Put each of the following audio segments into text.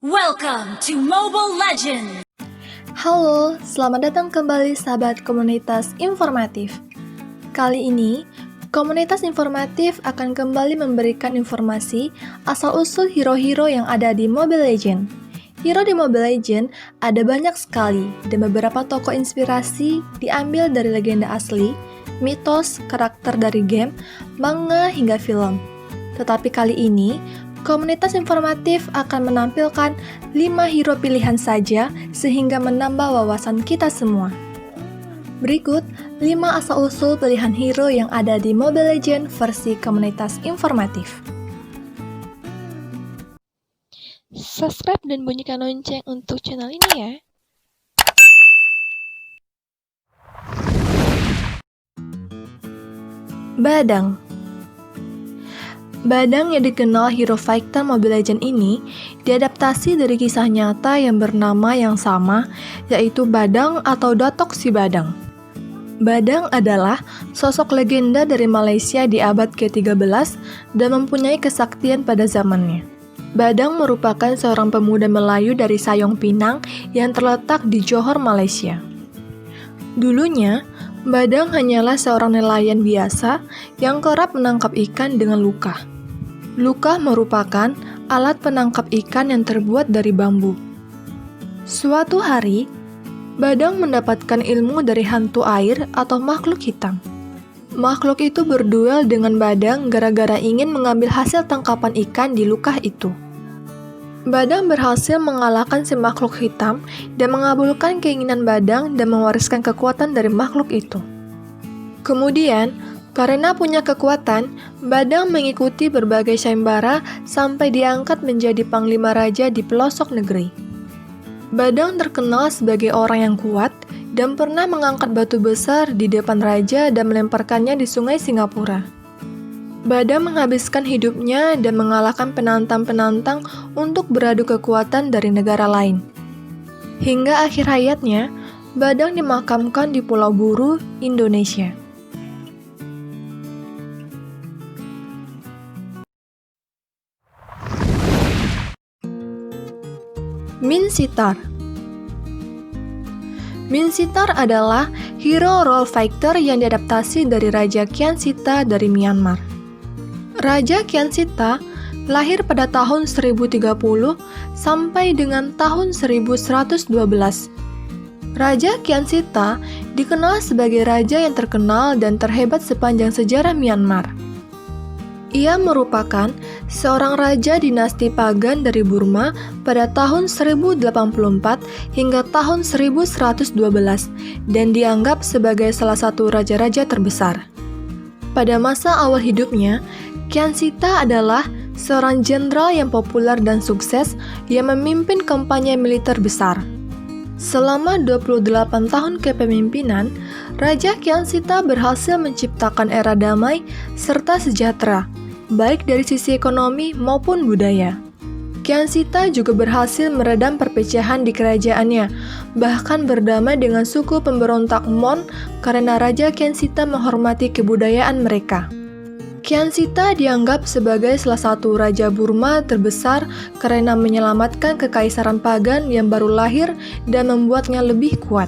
Welcome to Mobile Legends! Halo, selamat datang kembali sahabat komunitas informatif. Kali ini, komunitas informatif akan kembali memberikan informasi asal-usul hero-hero yang ada di Mobile Legends. Hero di Mobile Legends ada banyak sekali, dan beberapa tokoh inspirasi diambil dari legenda asli, mitos, karakter dari game, manga, hingga film. Tetapi kali ini, komunitas informatif akan menampilkan 5 hero pilihan saja sehingga menambah wawasan kita semua. Berikut 5 asal-usul pilihan hero yang ada di Mobile Legends versi komunitas informatif. Subscribe dan bunyikan lonceng untuk channel ini ya. Badang. Badang yang dikenal hero fighter Mobile Legends ini diadaptasi dari kisah nyata yang bernama yang sama, yaitu Badang atau Datok si Badang. Badang adalah sosok legenda dari Malaysia di abad ke-13 dan mempunyai kesaktian pada zamannya. Badang merupakan seorang pemuda Melayu dari Sayong Pinang yang terletak di Johor, Malaysia. Dulunya, Badang hanyalah seorang nelayan biasa yang kerap menangkap ikan dengan luka. Luka merupakan alat penangkap ikan yang terbuat dari bambu. Suatu hari, Badang mendapatkan ilmu dari hantu air atau makhluk hitam. Makhluk itu berduel dengan Badang gara-gara ingin mengambil hasil tangkapan ikan di luka itu. Badang berhasil mengalahkan si makhluk hitam dan mengabulkan keinginan Badang dan mewariskan kekuatan dari makhluk itu. Kemudian, karena punya kekuatan, Badang mengikuti berbagai sayembara sampai diangkat menjadi panglima raja di pelosok negeri. Badang terkenal sebagai orang yang kuat dan pernah mengangkat batu besar di depan raja dan melemparkannya di sungai Singapura. Badang menghabiskan hidupnya dan mengalahkan penantang-penantang untuk beradu kekuatan dari negara lain. Hingga akhir hayatnya, Badang dimakamkan di Pulau Buru, Indonesia. Min Sitar. Min Sitar adalah hero role fighter yang diadaptasi dari Raja Kian Sita dari Myanmar. Raja Kian Sita lahir pada tahun 1030 sampai dengan tahun 1112. Raja Kian Sita dikenal sebagai raja yang terkenal dan terhebat sepanjang sejarah Myanmar. Ia merupakan seorang raja dinasti Pagan dari Burma pada tahun 1084 hingga tahun 1112 dan dianggap sebagai salah satu raja-raja terbesar. Pada masa awal hidupnya, Kian Sita adalah seorang jenderal yang populer dan sukses yang memimpin kampanye militer besar. Selama 28 tahun kepemimpinan, Raja Kian Sita berhasil menciptakan era damai serta sejahtera, baik dari sisi ekonomi maupun budaya. Kian Sita juga berhasil meredam perpecahan di kerajaannya, bahkan berdamai dengan suku pemberontak Mon karena Raja Kian Sita menghormati kebudayaan mereka. Kian Sita dianggap sebagai salah satu raja Burma terbesar karena menyelamatkan kekaisaran Pagan yang baru lahir dan membuatnya lebih kuat.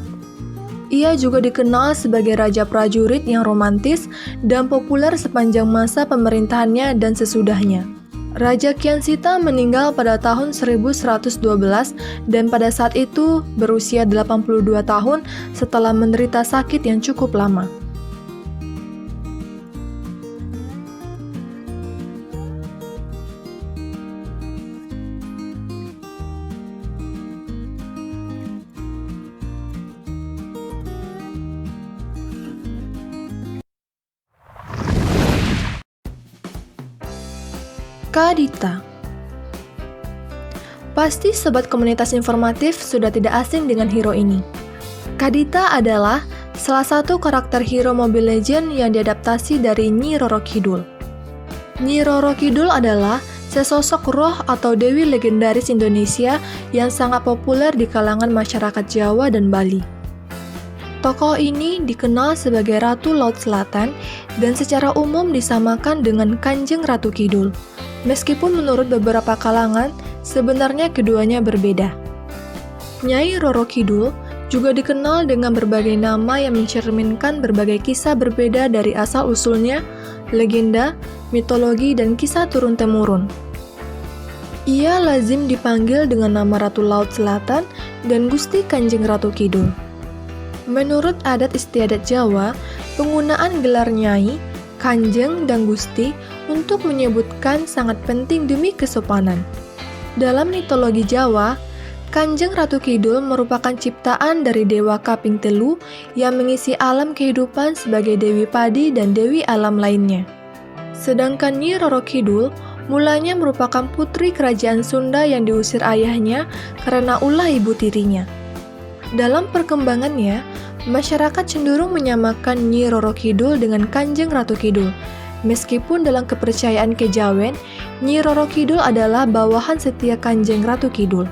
Ia juga dikenal sebagai raja prajurit yang romantis dan populer sepanjang masa pemerintahannya dan sesudahnya. Raja Kian Sita meninggal pada tahun 1112 dan pada saat itu berusia 82 tahun setelah menderita sakit yang cukup lama. Kadita. Pasti sobat komunitas informatif sudah tidak asing dengan hero ini. Kadita adalah salah satu karakter hero Mobile Legends yang diadaptasi dari Nyi Roro Kidul. Nyi Roro Kidul adalah sesosok roh atau dewi legendaris Indonesia yang sangat populer di kalangan masyarakat Jawa dan Bali. Tokoh ini dikenal sebagai Ratu Laut Selatan dan secara umum disamakan dengan Kanjeng Ratu Kidul. Meskipun menurut beberapa kalangan, Sebenarnya keduanya berbeda. Nyai Roro Kidul juga dikenal dengan berbagai nama yang mencerminkan berbagai kisah berbeda dari asal-usulnya, legenda, mitologi, dan kisah turun-temurun. Ia lazim dipanggil dengan nama Ratu Laut Selatan dan Gusti Kanjeng Ratu Kidul. Menurut adat istiadat Jawa, penggunaan gelar Nyai, Kanjeng, dan Gusti untuk menyebutkan sangat penting demi kesopanan. Dalam mitologi Jawa, Kanjeng Ratu Kidul merupakan ciptaan dari Dewa Kaping Telu yang mengisi alam kehidupan sebagai Dewi Padi dan Dewi Alam lainnya. Sedangkan Nyi Roro Kidul mulanya merupakan putri kerajaan Sunda yang diusir ayahnya karena ulah ibu tirinya. Dalam perkembangannya, masyarakat cenderung menyamakan Nyi Roro Kidul dengan Kanjeng Ratu Kidul. Meskipun dalam kepercayaan kejawen, Nyi Roro Kidul adalah bawahan setia Kanjeng Ratu Kidul.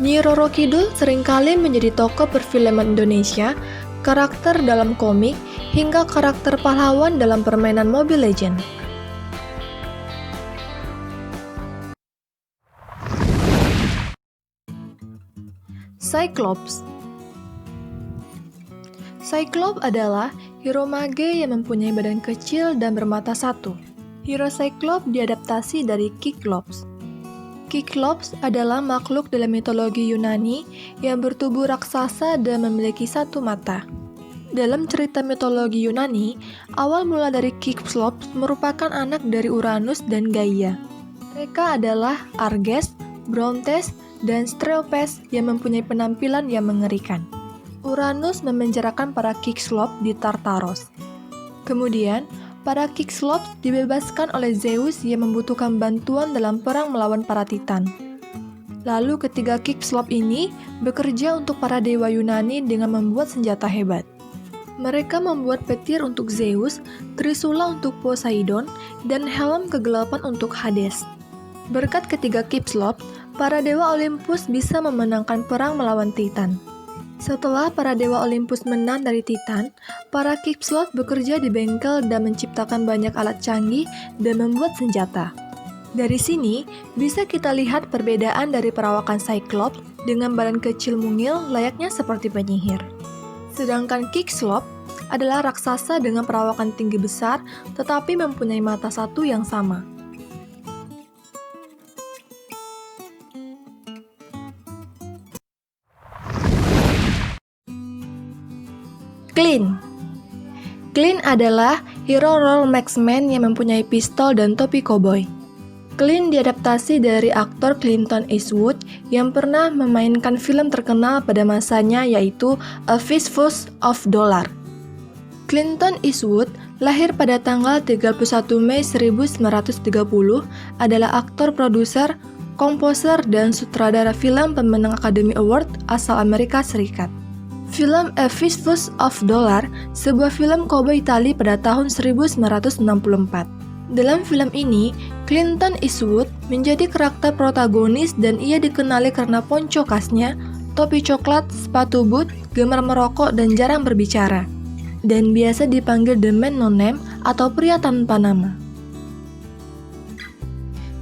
Nyi Roro Kidul seringkali menjadi tokoh perfilman Indonesia, karakter dalam komik, hingga karakter pahlawan dalam permainan Mobile Legends. Cyclops. Cyclops adalah hero mage yang mempunyai badan kecil dan bermata satu. Hero Cyclops diadaptasi dari Kyklops. Kyklops adalah makhluk dalam mitologi Yunani yang bertubuh raksasa dan memiliki satu mata. Dalam cerita mitologi Yunani, awal mula dari Kyklops merupakan anak dari Uranus dan Gaia. Mereka adalah Arges, Brontes, dan Streopes yang mempunyai penampilan yang mengerikan. Uranus memenjarakan para Kyklops di Tartaros. Kemudian, para Kyklops dibebaskan oleh Zeus yang membutuhkan bantuan dalam perang melawan para Titan. Lalu ketiga Kyklops ini bekerja untuk para dewa Yunani dengan membuat senjata hebat. Mereka membuat petir untuk Zeus, trisula untuk Poseidon, dan helm kegelapan untuk Hades. Berkat ketiga Kyklops, para dewa Olympus bisa memenangkan perang melawan Titan. Setelah para dewa Olympus menang dari Titan, para Kyklops bekerja di bengkel dan menciptakan banyak alat canggih dan membuat senjata. Dari sini, bisa kita lihat perbedaan dari perawakan Cyclops dengan badan kecil mungil layaknya seperti penyihir. Sedangkan Kyklops adalah raksasa dengan perawakan tinggi besar tetapi mempunyai mata satu yang sama. Clint. Clint adalah hero role marksman yang mempunyai pistol dan topi koboi. Clint diadaptasi dari aktor Clinton Eastwood yang pernah memainkan film terkenal pada masanya yaitu A Fistful of Dollars. Clinton Eastwood lahir pada tanggal 31 Mei 1930, adalah aktor, produser, komposer, dan sutradara film pemenang Academy Award asal Amerika Serikat. Film A Fistful of Dollars, sebuah film koboi Itali pada tahun 1964. Dalam film ini, Clinton Eastwood menjadi karakter protagonis dan ia dikenali karena ponco khasnya, topi coklat, sepatu boot, gemar merokok, dan jarang berbicara. Dan biasa dipanggil The Man No Name atau pria tanpa nama.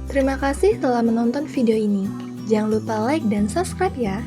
Terima kasih telah menonton video ini. Jangan lupa like dan subscribe ya.